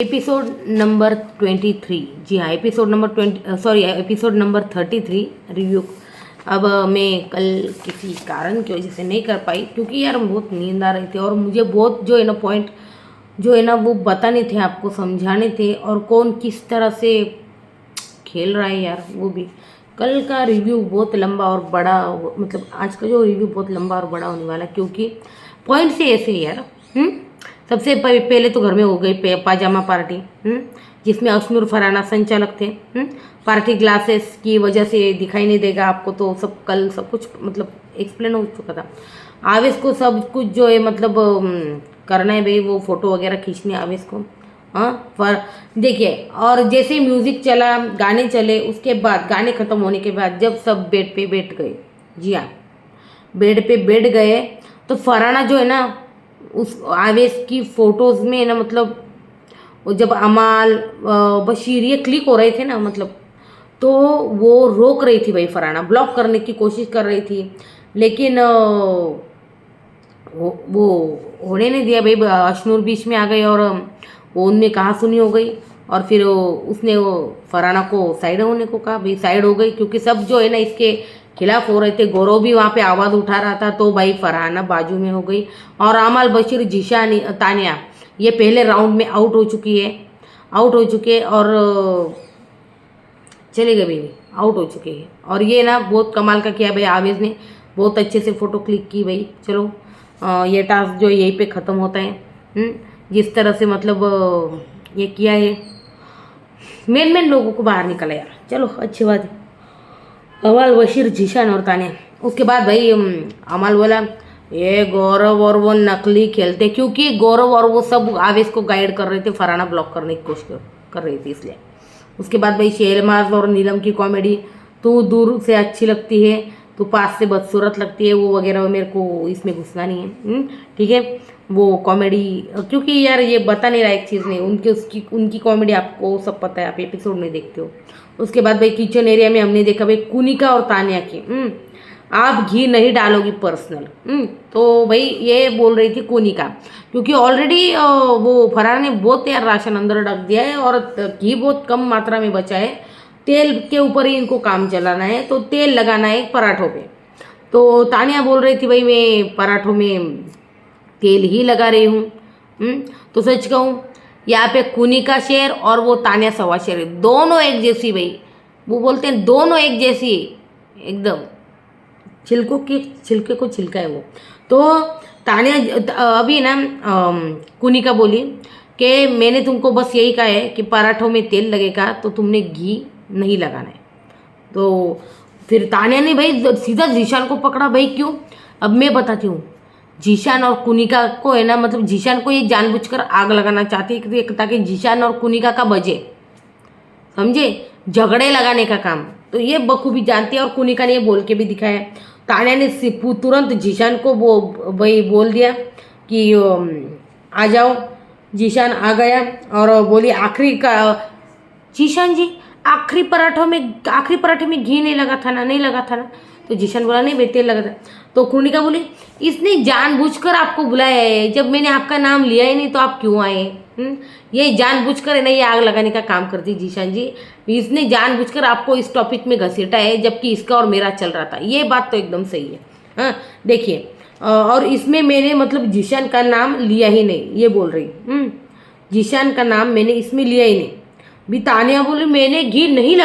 Episode number 23। जी हाँ, episode number 33 review. अब मैं कल किसी कारण की वजह से नहीं कर पाई, क्योंकि यार बहुत नींद आ रही थी और मुझे बहुत जो है ना पॉइंट जो है ना वो बताने थे, आपको समझाने थे, और कौन किस तरह से खेल रहा है यार वो भी। कल का रिव्यू बहुत लंबा और बड़ा, मतलब आज का जो रिव्यू बहुत लंबा और बड़ा होने वाला, क्योंकि पॉइंट से ऐसे यार। सबसे पहले तो घर में हो गई पाजामा पार्टी, जिसमें अश्नूर फराना संचालक थे। पार्टी ग्लासेस की वजह से दिखाई नहीं देगा आपको, तो सब कल सब कुछ मतलब एक्सप्लेन हो चुका था। आवेश को सब कुछ जो है मतलब करना है भाई, वो फोटो वगैरह खींचनी है आवेश को। हाँ, पर देखिए, और जैसे म्यूजिक चला, गाने चले, उसके बाद गाने खत्म होने के बाद जब सब बेड पे बैठ गए, जी हाँ बेड पे बैठ गए, तो फराना जो है ना उस आवेश की फोटोज में ना, मतलब वो जब अमाल बशीर ये क्लिक हो रहे थे ना, मतलब तो वो रोक रही थी भाई, फराना ब्लॉक करने की कोशिश कर रही थी, लेकिन वो होने नहीं दिया भाई। अश्नूर बीच में आ गई और वो उनमें कहा सुनी हो गई, और फिर उसने वो फराना को साइड होने को कहा भाई, साइड हो गई, क्योंकि सब जो है ना इसके खिलाफ हो रहे थे। गौरव भी वहाँ पे आवाज़ उठा रहा था, तो भाई फरहाना बाजू में हो गई। और आमाल बशीर जीशान तानिया ये पहले राउंड में आउट हो चुकी है, और चले गए भाई, आउट हो चुके हैं। और ये ना बहुत कमाल का किया भाई, आवेश ने बहुत अच्छे से फ़ोटो क्लिक की भाई। चलो ये टास्क जो यहीं पे ख़त्म होता है। जिस तरह से मतलब ये किया है, मेन लोगों को बाहर निकला यार, चलो अच्छी बात है। अमाल बशीर जीशान और तानिया, उसके बाद भाई अमाल बोला ये गौरव और वो नकली खेलते, क्योंकि गौरव और वो सब आवेश को गाइड कर रहे थे, फराना ब्लॉक करने की कोशिश कर रही थी, इसलिए। उसके बाद भाई शेरमाज और नीलम की कॉमेडी, तू दूर से अच्छी लगती है, तू पास से बदसूरत लगती है, वो वगैरह मेरे को इसमें घुसना नहीं है। ठीक है, वो कॉमेडी, क्योंकि यार ये बता नहीं रहा एक चीज़ नहीं, उनकी कॉमेडी आपको सब पता है, आप एपिसोड में देखते हो। उसके बाद भाई किचन एरिया में हमने देखा भाई कुनिका और तानिया की, आप घी नहीं डालोगी पर्सनल। तो भाई ये बोल रही थी कुनिका, क्योंकि ऑलरेडी वो फरहान ने बहुत यार राशन अंदर रख दिया है और घी बहुत कम मात्रा में बचा है। तेल के ऊपर ही इनको काम चलाना है, तो तेल लगाना है पराठों पे। तो तानिया बोल रही थी भाई मैं पराठों में तेल ही लगा रही हूँ। तो सच कहूँ, यहाँ पे कुनिका शेर और वो तानिया सवा शेर है, दोनों एक जैसी भाई। वो बोलते हैं दोनों एक जैसी एकदम, छिलके को छिलका है वो। तो तानिया अभी ना कुनिका बोली कि मैंने तुमको बस यही कहा है कि पराठों में तेल लगेगा तो तुमने घी नहीं लगाना है। तो फिर तानिया ने भाई सीधा जीशान को पकड़ा भाई, क्यों? अब मैं बताती हूँ। जीशान और कुनिका को है ना, मतलब जीशान को ये जानबूझकर आग लगाना चाहती है, ताकि जीशान और कुनिका का बजे, समझे, झगड़े लगाने का काम। तो ये बखूबी जानती है, और कुनिका ने ये बोल के भी दिखाया। तानिया ने तुरंत जीशान को वो वही बोल दिया कि आ जाओ। जीशान आ गया और बोली आखिरी का, जीशान जी आखिरी पराठे में घी नहीं लगा था ना, नहीं लगा था ना। तो जीशान बोला नहीं भाई तेल लगा था। तो कुनिका बोली इसने जानबूझकर आपको बुलाया है, जब मैंने आपका नाम लिया ही नहीं तो आप क्यों आए? ये जानबूझकर है ना, ये आग लगाने का काम करती जीशान जी। इसने जानबूझकर आपको इस टॉपिक में घसीटा है, जबकि इसका और मेरा चल रहा था। ये बात तो एकदम सही है। हाँ देखिए, और इसमें मैंने मतलब जीशान का नाम लिया ही नहीं, ये बोल रही। जीशान का नाम मैंने इसमें लिया ही नहीं। भी तानिया बोली मैंने घी नहीं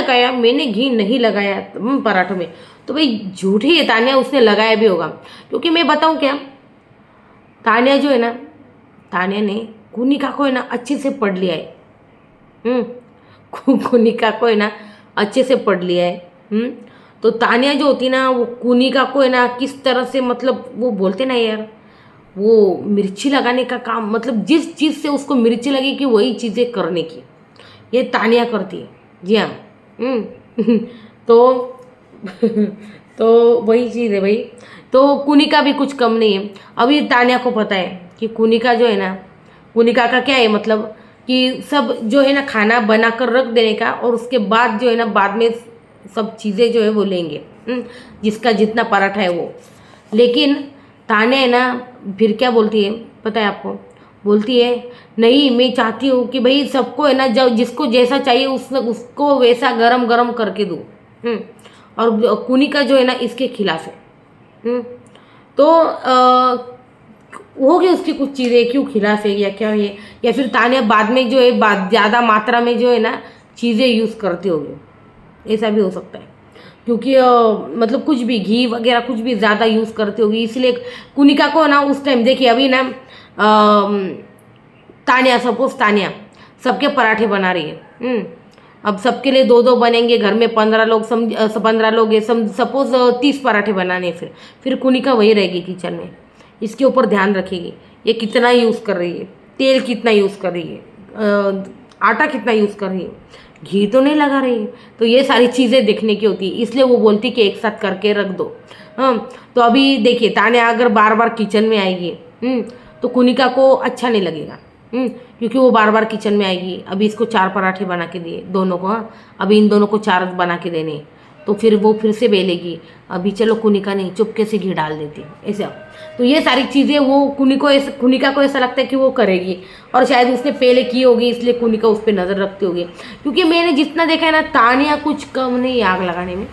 लगाया पराठों में। तो भाई झूठी है तानिया, उसने लगाया भी होगा। क्योंकि मैं बताऊं क्या, तानिया जो है ना, तानिया ने कुनिका को है ना अच्छे से पढ़ लिया है। कुनिका को है ना अच्छे से पढ़ लिया है। तो तानिया जो होती ना, वो कुनिका को है ना किस तरह से, मतलब वो बोलते ना यार, वो मिर्ची लगाने का काम, मतलब जिस चीज़ से उसको मिर्ची लगी कि वही चीज़ें करने की, ये तानिया करती है। जी हाँ। तो तो वही चीज़ है भाई। तो कुनिका भी कुछ कम नहीं है। अभी तानिया को पता है कि कुनिका जो है ना, कुनिका का क्या है मतलब कि सब जो है ना खाना बनाकर रख देने का, और उसके बाद जो है ना बाद में सब चीज़ें जो है वो लेंगे, जिसका जितना पराठा है वो। लेकिन तानिया है ना फिर क्या बोलती है पता है आपको, बोलती है नहीं, मैं चाहती हूँ कि भाई सबको है ना, जब जिसको जैसा चाहिए उसको वैसा गरम गरम करके दूँ। और कुनिका जो है ना इसके खिलाफ है। तो हो गई उसकी कुछ चीज़ें, क्यों खिलाफ है या क्या है, या फिर तान्या बाद में जो है ज़्यादा मात्रा में जो है ना चीज़ें यूज़ करती होगी, ऐसा भी हो सकता है। क्योंकि मतलब कुछ भी घी वगैरह कुछ भी ज़्यादा यूज़ करती होगी, इसलिए कुनिका को ना उस टाइम देखिए, अभी ना तान्या, सपोज तान्या सबके पराठे बना रही है। अब सबके लिए 2-2 बनेंगे, घर में 15 लोग, 15 लोग है, सपोज 30 पराठे बनाने, फिर कुनिका वही रहेगी किचन में, इसके ऊपर ध्यान रखेगी ये कितना यूज़ कर रही है, तेल कितना यूज़ कर रही है, आटा कितना यूज़ कर रही है, घी तो नहीं लगा रही है। तो ये सारी चीज़ें देखने की होती है, इसलिए वो बोलती कि एक साथ करके रख दो। तो अभी देखिए तान्या अगर बार बार किचन में आएगी तो कुनिका को अच्छा नहीं लगेगा, क्योंकि वो बार बार किचन में आएगी। अभी इसको 4 पराठे बना के दिए दोनों को, अभी इन दोनों को 4 बना के देने, तो फिर वो फिर से बेलेगी। अभी चलो कुनिका नहीं, चुपके से घी डाल देती ऐसा। तो ये सारी चीज़ें वो कुनिका को ऐसा लगता है कि वो करेगी, और शायद उसने पहले की होगी, इसलिए कुनिका उस पर नज़र रखती होगी। क्योंकि मैंने जितना देखा है ना, तान्या कुछ कम नहीं आग लगाने में,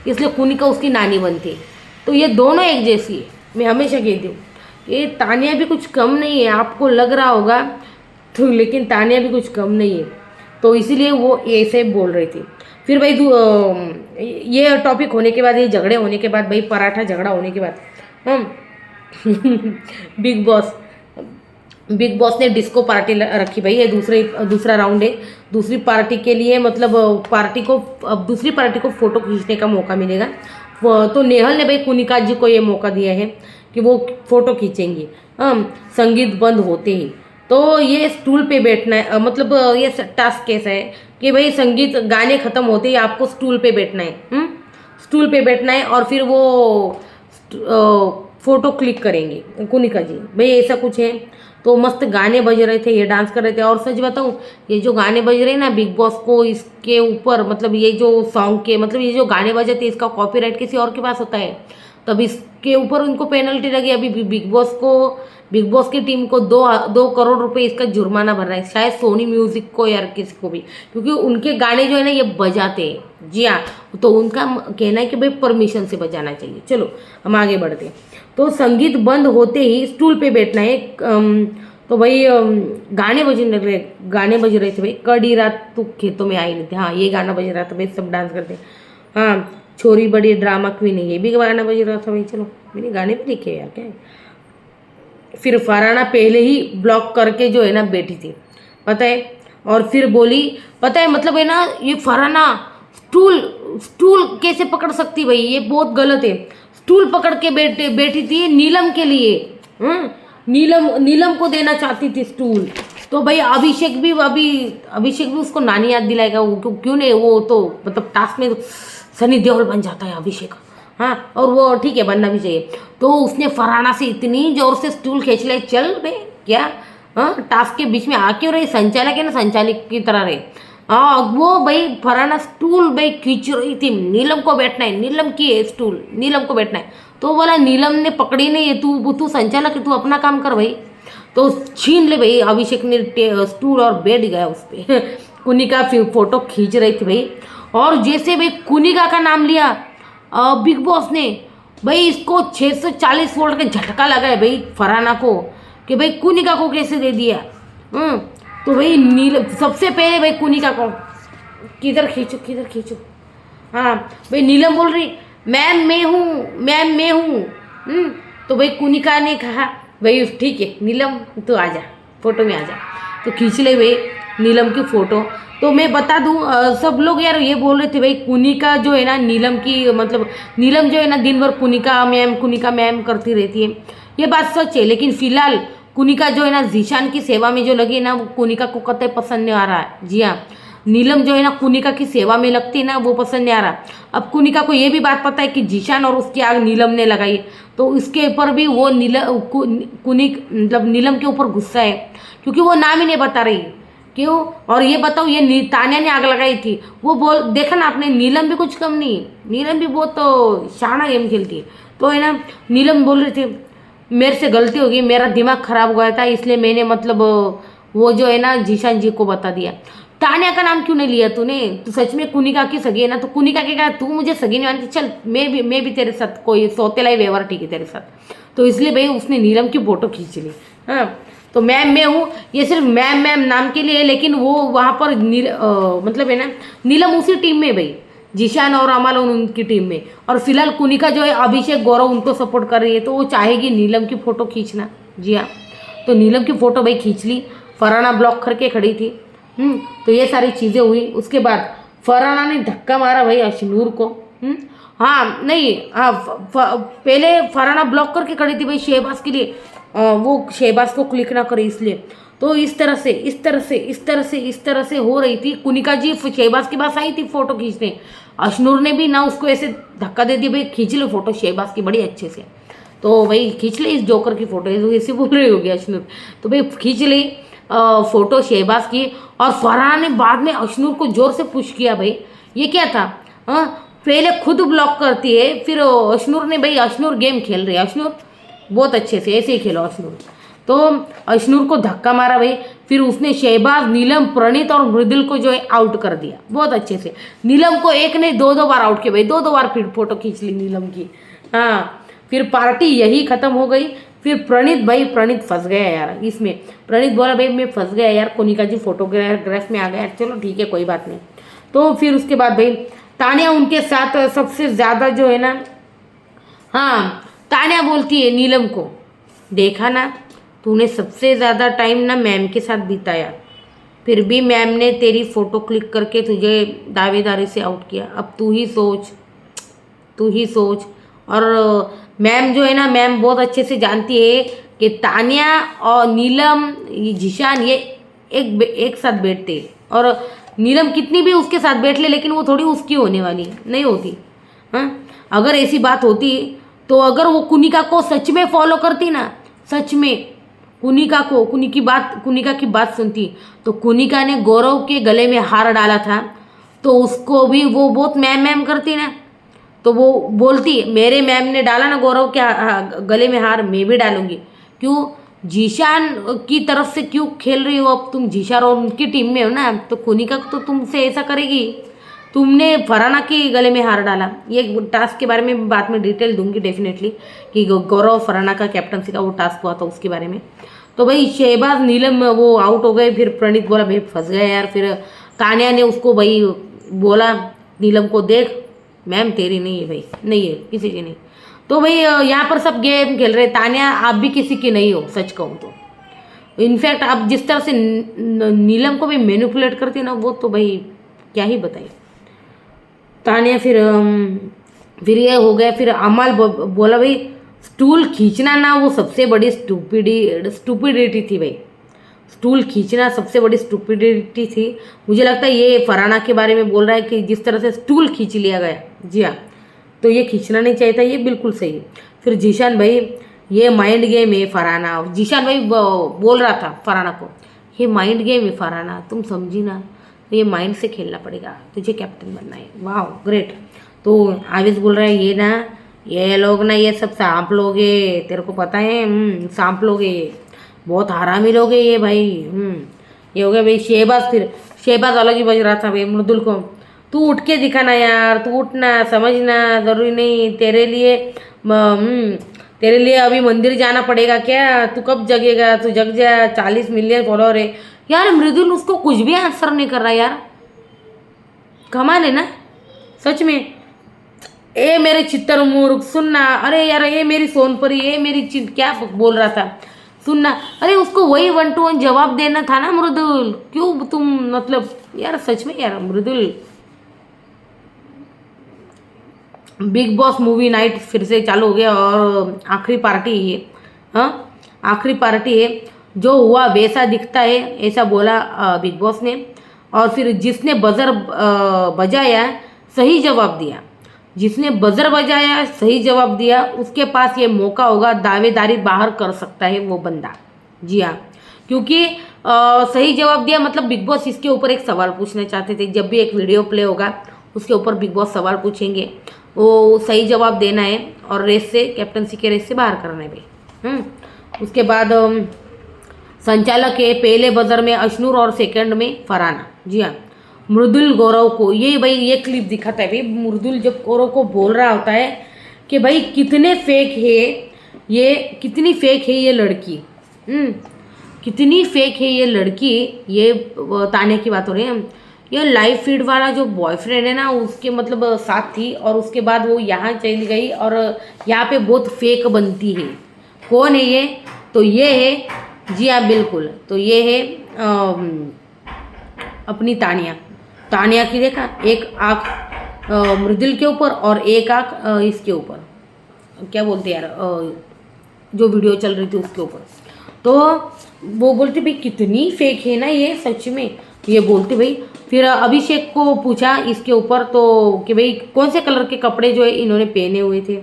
इसलिए कुनिका उसकी नानी बनती है। तो ये दोनों एक जैसी है, मैं हमेशा कहती हूँ ये तान्या भी कुछ कम नहीं है, आपको लग रहा होगा तो, लेकिन तान्या भी कुछ कम नहीं है। तो इसीलिए वो ऐसे बोल रही थी। फिर भाई ये टॉपिक होने के बाद, ये झगड़े होने के बाद, भाई पराठा झगड़ा होने के बाद हम बिग बॉस ने डिस्को पार्टी रखी भाई, ये दूसरा राउंड है। दूसरी पार्टी के लिए मतलब अब दूसरी पार्टी को फ़ोटो खींचने का मौका मिलेगा। तो नेहल ने भाई कुनिका जी को ये मौका दिया है कि वो फ़ोटो खींचेंगी संगीत बंद होते ही। तो ये स्टूल पे बैठना है, मतलब ये टास्क कैसा है कि भाई संगीत गाने ख़त्म होते ही आपको स्टूल पे बैठना है। स्टूल पे बैठना है और फिर वो फ़ोटो क्लिक करेंगे कुनिका जी, भाई ऐसा कुछ है। तो मस्त गाने बज रहे थे, ये डांस कर रहे थे। और सच बताऊँ, ये जो गाने बज रहे हैं ना बिग बॉस को, इसके ऊपर मतलब ये जो सॉन्ग के मतलब ये जो गाने बजे थे, इसका कॉपीराइट किसी और के पास होता है, तब इसके ऊपर उनको पेनल्टी लगी। अभी बिग बॉस की टीम को 2 करोड़ रुपए इसका जुर्माना भरना है, शायद सोनी म्यूजिक को या किसी को भी, क्योंकि उनके गाने जो है ना ये बजाते हैं। जी हाँ, तो उनका कहना है कि भाई परमिशन से बजाना चाहिए। चलो हम आगे बढ़ते हैं। तो संगीत बंद होते ही स्टूल पे बैठना है। तो भाई गाने बज रहे थे भाई, कड़ी रात तू खेतों में आई नहीं थी, हाँ ये गाना बज रहा था भाई, सब डांस करते। हाँ, छोरी बड़ी ड्रामा क्वीन है, ये भी गाना बज रहा था भाई। चलो मैंने गाने भी लिखे यार, क्या है। फिर फरहाना पहले ही ब्लॉक करके जो है ना बैठी थी, पता है। और फिर बोली, पता है मतलब है ना, ये फरहाना स्टूल कैसे पकड़ सकती भाई, ये बहुत गलत है। स्टूल पकड़ के बैठी थी नीलम के लिए। नीलम को देना चाहती थी स्टूल। तो भाई अभिषेक भी उसको नानी याद दिलाएगा, वो क्यों नहीं, वो तो मतलब टास्क में सनी देओल बन जाता है अभिषेक। हाँ, और वो ठीक है, बनना भी चाहिए। तो उसने फरहाना से इतनी जोर से स्टूल खींच लिया, चल बे क्या, हाँ टास्क के बीच में आ क्यों रही, संचालक है ना, संचालक की तरह रहे। हाँ, वो भाई फरहाना स्टूल भाई खींच रही थी, नीलम को बैठना है, नीलम की है स्टूल, नीलम को बैठना है। तो बोला नीलम ने पकड़ी नहीं है, तू संचालक है, तू अपना काम कर भाई। तो छीन ले भाई, अभिषेक ने स्टूल और बैठ गया उस पर। कुनिका फोटो खींच रही थी भाई, और जैसे भाई कुनिका का नाम लिया बिग बॉस ने, भाई इसको 640 वोल्ट का झटका लगा है भाई फरहाना को, कि भाई कुनिका को कैसे दे दिया। तो भाई सबसे पहले भाई कुनिका को किधर खींचो। हाँ भाई, नीलम बोल रही मैम मैं हूँ। तो भाई कुनिका ने कहा भाई ठीक है नीलम तू आ जा, फोटो में आ जा। तो खींच ले भाई नीलम की फ़ोटो। तो मैं बता दूं, सब लोग यार ये बोल रहे थे भाई कुनिका जो है ना नीलम की, मतलब नीलम जो है ना दिन भर कुनिका मैम करती रहती है, ये बात सच है। लेकिन फिलहाल कुनिका जो है ना जीशान की सेवा में जो लगी है ना, वो कुनिका को कतई पसंद नहीं आ रहा है। जी हाँ, नीलम जो है ना कुनिका की सेवा में लगती है ना, वो पसंद नहीं आ रहा। अब कुनिका को ये भी बात पता है कि जीशान और उसकी आग नीलम ने लगाई, तो इसके ऊपर भी वो मतलब नीलम के ऊपर गुस्सा है, क्योंकि वो नाम ही नहीं बता रही क्यों। और ये बताओ, ये तान्या ने आग लगाई थी, वो देखा ना आपने, नीलम भी कुछ कम नहीं, नीलम भी बहुत तो शाना गेम खेलती है। तो है ना, नीलम बोल रही थी मेरे से गलती हो गई, मेरा दिमाग खराब हो गया था, इसलिए मैंने मतलब वो जो है ना जीशान जी को बता दिया। तान्या का नाम क्यों नहीं लिया तूने? तू सच में कुनिका की सगी है ना? तो कुनिका के कहा तू मुझे सगी नहीं मानती, चल मैं भी तेरे साथ कोई सौतेला ही व्यवहार ठीक है तेरे साथ। तो इसलिए भाई उसने नीलम की फोटो खींच ली। हाँ, तो मैम मैं हूँ, ये सिर्फ मैम मैम नाम के लिए है, लेकिन वो वहाँ पर मतलब है ना, नीलम उसी टीम में भाई, जीशान और अमल उनकी टीम में। और फिलहाल कुनिका जो है अभिषेक गौरव उनको सपोर्ट कर रही है, तो वो चाहेगी नीलम की फ़ोटो खींचना। जी हाँ, तो नीलम की फ़ोटो भाई खींच ली, फरहाना ब्लॉक करके खड़ी थी। तो ये सारी चीज़ें हुई। उसके बाद फरहाना ने धक्का मारा भाई अशनूर को। हाँ नहीं, हाँ पहले फरहाना ब्लॉक करके खड़ी थी भाई शहबाज के लिए, वो शहबाज को क्लिक ना करे इसलिए। तो इस तरह से इस तरह से इस तरह से इस तरह से हो रही थी। कुनिका जी शहबाज के पास आई थी फोटो खींचने, अशनूर ने भी ना उसको ऐसे धक्का दे दिया, भाई खींच लो फोटो शहबाज की बड़ी अच्छे से। तो भाई खींच ले इस जोकर की फोटो, ऐसे बोल रही होगी अशनूर। तो भाई खींच ली फोटो शहबाज की। और फरहाना ने बाद में अशनूर को जोर से पुश किया भाई, ये क्या था? पहले खुद ब्लॉक करती है, फिर अशनूर ने, भाई अशनूर गेम खेल रही है, अशनूर बहुत अच्छे से ऐसे ही खेलो अशनूर। तो अशनूर को धक्का मारा भाई, फिर उसने शहबाज, नीलम, प्रणीत और मृदुल को जो है आउट कर दिया बहुत अच्छे से। नीलम को एक नहीं दो बार आउट किया भाई, दो बार फिर फोटो खींच ली नीलम की। हाँ, फिर पार्टी यही खत्म हो गई। फिर प्रणीत, भाई प्रणीत फंस गया यार इसमें। प्रणीत बोला भाई मैं फंस गया यार, कुनिका जी फोटोग्राफ में आ गया, चलो ठीक है कोई बात नहीं। तो फिर उसके बाद भाई तानिया उनके साथ सबसे ज़्यादा जो है ना, हाँ तानिया बोलती है नीलम को, देखा ना तूने सबसे ज़्यादा टाइम ना मैम के साथ बिताया, फिर भी मैम ने तेरी फ़ोटो क्लिक करके तुझे दावेदारी से आउट किया। अब तू ही सोच, तू ही सोच। और मैम जो है ना, मैम बहुत अच्छे से जानती है कि तानिया और नीलम, ये जीशान, ये एक साथ बैठते हैं। और नीलम कितनी भी उसके साथ बैठ ले, लेकिन वो थोड़ी उसकी होने वाली नहीं होती। हाँ, अगर ऐसी बात होती तो अगर वो कुनिका को सच में फॉलो करती ना, सच में कुनिका की बात सुनती, तो कुनिका ने गौरव के गले में हार डाला था, तो उसको भी वो बहुत मैम मैम करती ना। तो वो बोलती मेरे मैम ने डाला ना गौरव के गले में हार, मैं भी डालूंगी। क्यों? जीशान की तरफ से क्यों खेल रही हो? अब तुम जीशान और उनकी टीम में हो ना, तो कुनिका तो तुमसे ऐसा करेगी। तुमने फरहाना के गले में हार डाला। ये टास्क के बारे में बाद में डिटेल दूंगी डेफिनेटली, कि गौरव फरहाना का कैप्टनसी का वो टास्क हुआ था उसके बारे में। तो भाई शहबाज, नीलम वो आउट हो गए। फिर प्रणीत बोला भाई फंस गया यार। फिर तानिया ने उसको भाई बोला नीलम को, देख मैम तेरी नहीं है भाई, नहीं है किसी की नहीं। तो भाई यहाँ पर सब गेम खेल रहे। तानिया आप भी किसी की नहीं हो, सच कहूँ तो। इनफैक्ट आप जिस तरह से नीलम को भी मैनिपुलेट करती है ना, वो तो भाई क्या ही बताइए। तानिया फिर ये हो गया। फिर अमल बोला भाई स्टूल खींचना ना वो सबसे बड़ी स्टूपिडिटी थी भाई, स्टूल खींचना सबसे बड़ी स्टूपिडिटी थी। मुझे लगता है ये फरहाना के बारे में बोल रहा है कि जिस तरह से स्टूल खींच लिया गया, जी हाँ, तो ये खींचना नहीं चाहिए था, ये बिल्कुल सही है। फिर जीशान भाई ये माइंड गेम है फरहाना, जीशान भाई बोल रहा था फरहाना को, ये माइंड गेम है फरहाना, तुम समझी ना, तो ये माइंड से खेलना पड़ेगा, तुझे कैप्टन बनना है। वाह ग्रेट। तो आविश बोल रहा है ये लोग ना ये सब सांप लोग है, तेरे को पता है, सांप लोग है, बहुत हरामी लोग है ये भाई। ये हो गया भाई शहबाज। फिर शहबाज अलग ही बज रहा था भाई मृदुल को, तू उठ के दिखाना यार, तू उठना, समझना, ज़रूरी नहीं तेरे लिए अभी मंदिर जाना पड़ेगा क्या? तू कब जगेगा? तू जग जा, 40 मिलियन फॉलोअर है यार। मृदुल उसको कुछ भी आंसर नहीं कर रहा यार, कमाल है ना सच में। ए मेरे चित्तर मूर्ख सुनना, अरे यार ये मेरी सोनपरी, ये मेरी क्या बोल रहा था सुनना। अरे उसको वही 1 to 1 जवाब देना था ना मृदुल, क्यों तुम मतलब यार सच में यार मृदुल। बिग बॉस मूवी नाइट फिर से चालू हो गया और आखिरी पार्टी है। हाँ, आखिरी पार्टी है, जो हुआ वैसा दिखता है ऐसा बोला बिग बॉस ने। और फिर जिसने बजर बजाया सही जवाब दिया, जिसने बजर बजाया सही जवाब दिया, उसके पास ये मौका होगा, दावेदारी बाहर कर सकता है वो बंदा। जी हाँ, क्योंकि सही जवाब दिया मतलब बिग बॉस इसके ऊपर एक सवाल पूछना चाहते थे। जब भी एक वीडियो प्ले होगा उसके ऊपर बिग बॉस सवाल पूछेंगे, वो सही जवाब देना है और रेस से, कैप्टनसी के रेस से बाहर करना है भाई। उसके बाद संचालक है पहले बजर में अशनूर और सेकंड में फरहाना। जी हाँ, मृदुल गौरव को ये भाई ये क्लिप दिखाता है भाई, मृदुल जब गौरव को बोल रहा होता है कि भाई कितने फेक है ये, कितनी फेक है ये लड़की, कितनी फेक है ये लड़की, ये तान्या की बात हो रही है। ये लाइव फीड वाला जो बॉयफ्रेंड है ना उसके मतलब साथ थी और उसके बाद वो यहाँ चली गई और यहाँ पे बहुत फेक बनती है। कौन है ये? तो ये है, जी हाँ बिल्कुल, तो ये है अपनी तान्या की देखा, एक आँख मृदुल के ऊपर और एक आँख इसके ऊपर, क्या बोलते यार, जो वीडियो चल रही थी उसके ऊपर। तो वो बोलती भाई कितनी फेक है ना ये सच में, ये बोलती भाई। फिर अभिषेक को पूछा इसके ऊपर तो कि भाई कौन से कलर के कपड़े जो है इन्होंने पहने हुए थे।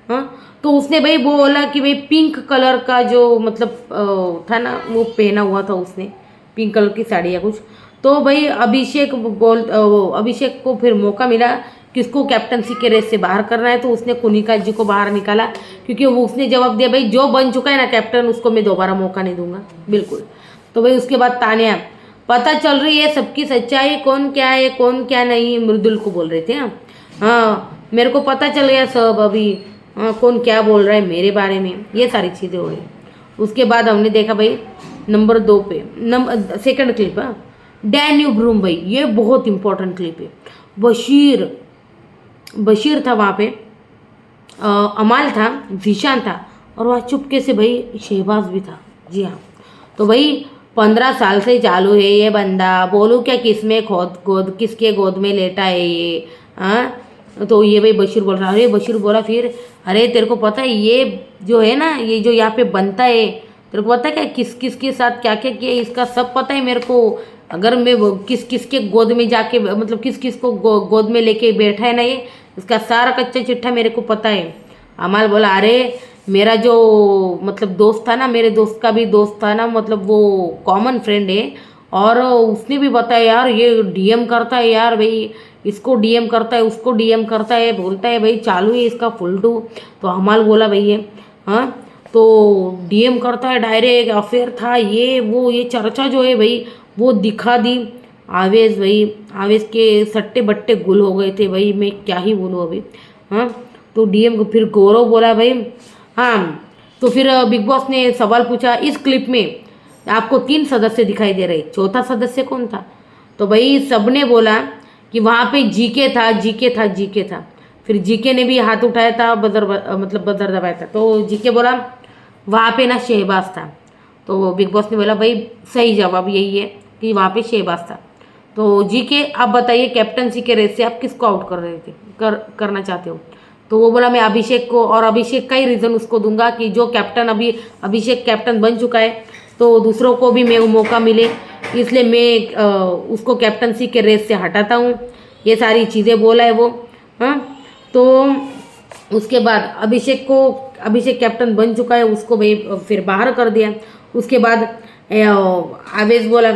हाँ, तो उसने भाई वो बोला कि भाई पिंक कलर का जो मतलब था ना वो पहना हुआ था उसने, पिंक कलर की साड़ी या कुछ। तो भाई अभिषेक को फिर मौका मिला किसको कैप्टनसी के रेस से बाहर करना है, तो उसने कुनिका जी को बाहर निकाला क्योंकि वो उसने जवाब दिया भाई जो बन चुका है ना कैप्टन उसको मैं दोबारा मौका नहीं दूंगा, बिल्कुल। तो भाई उसके बाद तान्या पता चल रही है सबकी सच्चाई, कौन क्या है कौन क्या नहीं, मृदुल को बोल रहे थे। हाँ मेरे को पता चल गया सब अभी, कौन क्या बोल रहा है मेरे बारे में, ये सारी चीज़ें हो रही। उसके बाद हमने देखा भाई नंबर 2 पे सेकंड क्लिप, डैन्यू ब्रूम भाई, ये बहुत इंपॉर्टेंट क्लिप है। बशीर था वहाँ पे, अमाल था, जीशान था और वहाँ चुपके से भाई शहबाज भी था। जी हाँ, तो भाई 15 साल से चालू है ये बंदा, बोलूँ क्या किसमें किसके गोद में लेटा है ये। हाँ, तो ये भाई बशीर बोल रहा, अरे बशीर बोला फिर, अरे तेरे को पता है ये जो है ना ये जो यहाँ पे बनता है, तेरे को पता है क्या किस किस के साथ क्या क्या किया, इसका सब पता है मेरे को। अगर मैं किस किस के गोद में जाके मतलब किस किस को गोद में लेके बैठा है ना ये, इसका सारा कच्चा चिट्ठा मेरे को पता है। अमाल बोला, अरे मेरा जो मतलब दोस्त था ना, मेरे दोस्त का भी दोस्त था ना, मतलब वो कॉमन फ्रेंड है और उसने भी बताया यार ये डीएम करता है यार भाई, इसको डीएम करता है उसको डीएम करता है, बोलता है भाई चालू है इसका फुल टू। तो अमाल बोला भाई ये, हाँ तो डीएम करता है, डायरेक्ट अफेयर था ये वो, ये चर्चा जो है भाई वो दिखा दी। आवेश भाई, आवेश के सट्टे बट्टे गुल हो गए थे भाई, मैं क्या ही बोलूँ अभी। हाँ, तो डीएम को फिर गौरव बोला भाई, हाँ तो फिर बिग बॉस ने सवाल पूछा इस क्लिप में आपको 3 सदस्य दिखाई दे रहे, चौथा सदस्य कौन था? तो भाई सबने बोला कि वहाँ पे जीके था। फिर जीके ने भी हाथ उठाया था, बदर दबाया था। तो जीके बोला वहाँ पे ना शहबाज था। तो बिग बॉस ने बोला भाई सही जवाब यही है कि वहाँ पे शहबाज था। तो जीके आप बताइए कैप्टनसी के रेस से आप किसको आउट कर रहे थे, करना चाहते हो? तो वो बोला मैं अभिषेक को, और अभिषेक का ही रीज़न उसको दूंगा कि जो कैप्टन अभिषेक कैप्टन बन चुका है तो दूसरों को भी मैं मौका मिले, इसलिए मैं उसको कैप्टनसी के रेस से हटाता हूँ। ये सारी चीज़ें बोला है वो। हाँ, तो उसके बाद अभिषेक कैप्टन बन चुका है, उसको भाई फिर बाहर कर दिया। उसके बाद आवेश बोला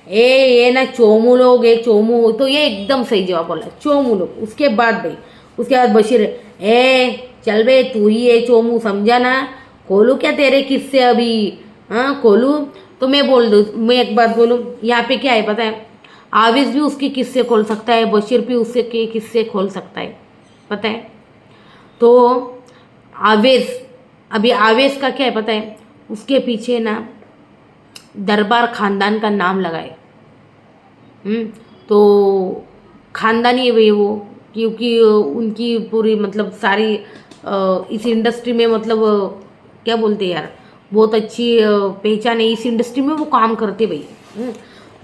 ये ना चोमू लोग है, चोमू, तो ये एकदम सही जवाब बोला, चोमू लोग। उसके बाद बशीर चल बे तू ही है चोमू, समझा ना, खोलू क्या तेरे किस्से अभी? हाँ खोलू तो मैं एक बात बोलूँ, यहाँ पे क्या है पता है, आवेश भी उसके किस्से खोल सकता है, बशीर भी उसके किस्से खोल सकता है, पता है। तो आवेश का क्या है पता है, उसके पीछे ना दरबार खानदान का नाम लगाए। तो खानदानी है भाई वो, क्योंकि उनकी पूरी मतलब सारी इस इंडस्ट्री में मतलब क्या बोलते हैं यार, बहुत अच्छी पहचान है इस इंडस्ट्री में, वो काम करते भाई।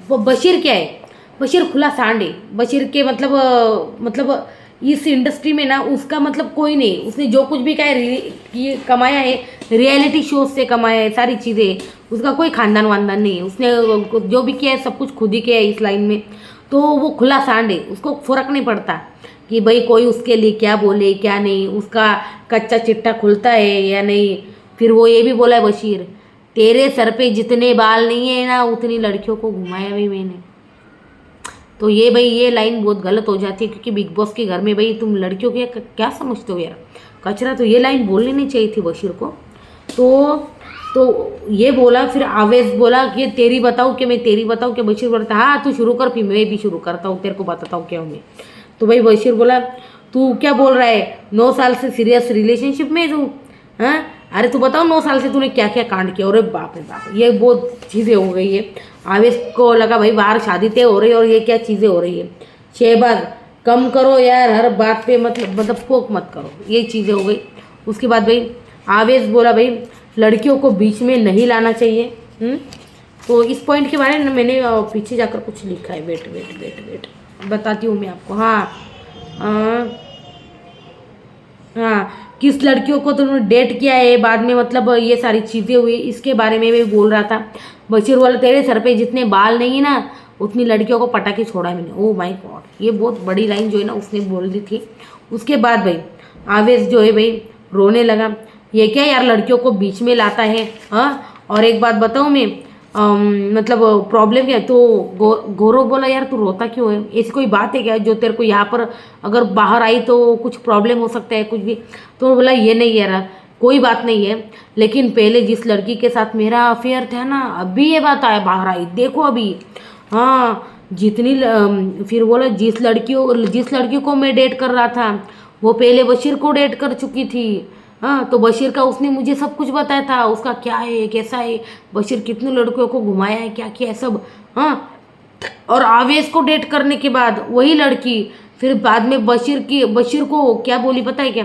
वो बशीर क्या है, बशीर खुला सांड है। बशीर के मतलब इस इंडस्ट्री में ना उसका मतलब कोई नहीं, उसने जो कुछ भी कमाया है रियलिटी शो से कमाया है, सारी चीज़ें, उसका कोई खानदान वानदान नहीं है, उसने जो भी किया है सब कुछ खुद ही किया है इस लाइन में। तो वो खुला सांड है, उसको फर्क नहीं पड़ता कि भाई कोई उसके लिए क्या बोले क्या नहीं, उसका कच्चा चिट्ठा खुलता है या नहीं। फिर वो ये भी बोला है बशीर, तेरे सर पे जितने बाल नहीं है ना उतनी लड़कियों को घुमाया भी मैंने। तो ये भाई ये लाइन बहुत गलत हो जाती है, क्योंकि बिग बॉस के घर में भाई तुम लड़कियों के क्या समझते हो यार, कचरा। तो ये लाइन बोलनी नहीं चाहिए थी बशीर को। तो ये बोला, फिर आवेश बोला कि तेरी बताऊँ कि मैं तेरी बताऊँ कि बशीर बोलता हाँ तू शुरू कर, फिर मैं भी शुरू करता हूँ, तेरे को बताता हूँ क्या हूँ मैं। तो भाई बशीर बोला तू क्या बोल रहा है, 9 साल से सीरियस रिलेशनशिप में तू, हाँ अरे तू बताओ 9 साल से तूने क्या क्या कांड किया। अरे बाप रे बाप, ये बहुत चीज़ें हो गई है। आवेश को लगा भाई बाहर शादी तय हो रही है और ये क्या चीज़ें हो रही है। शहबाज कम करो यार, हर बात पे मतलब पोक मत करो, ये चीज़ें हो गई। उसके बाद भाई आवेश बोला भाई लड़कियों को बीच में नहीं लाना चाहिए। तो इस पॉइंट के बारे में मैंने पीछे जाकर कुछ लिखा है, वेट वेट वेट वेट बताती हूँ मैं आपको। हाँ हाँ, किस लड़कियों को तुमने डेट किया है बाद में, मतलब ये सारी चीज़ें हुई, इसके बारे में भी बोल रहा था। बशीर वाला तेरे सर पे जितने बाल नहीं ना उतनी लड़कियों को पटा के छोड़ा है मैंने। ओह माय गॉड, ये बहुत बड़ी लाइन जो है ना उसने बोल दी थी। उसके बाद भाई आवेश जो है भाई रोने लगा, ये क्या यार लड़कियों को बीच में लाता है। हाँ और एक बात बताऊँ मैं, मतलब प्रॉब्लम क्या है। तो गौरव बोला यार तू रोता क्यों है, ऐसी कोई बात है क्या जो तेरे को यहाँ पर अगर बाहर आई तो कुछ प्रॉब्लम हो सकता है कुछ भी। तो बोला ये नहीं यार कोई बात नहीं है, लेकिन पहले जिस लड़की के साथ मेरा अफेयर था ना अभी ये बात आया बाहर आई देखो अभी। हाँ फिर बोला जिस लड़की को मैं डेट कर रहा था वो पहले बशीर को डेट कर चुकी थी। हाँ तो बशीर का उसने मुझे सब कुछ बताया था, उसका क्या है कैसा है, बशीर कितने लड़कियों को घुमाया है क्या किया है सब। हाँ और आवेश को डेट करने के बाद वही लड़की फिर बाद में बशीर को क्या बोली पता है क्या,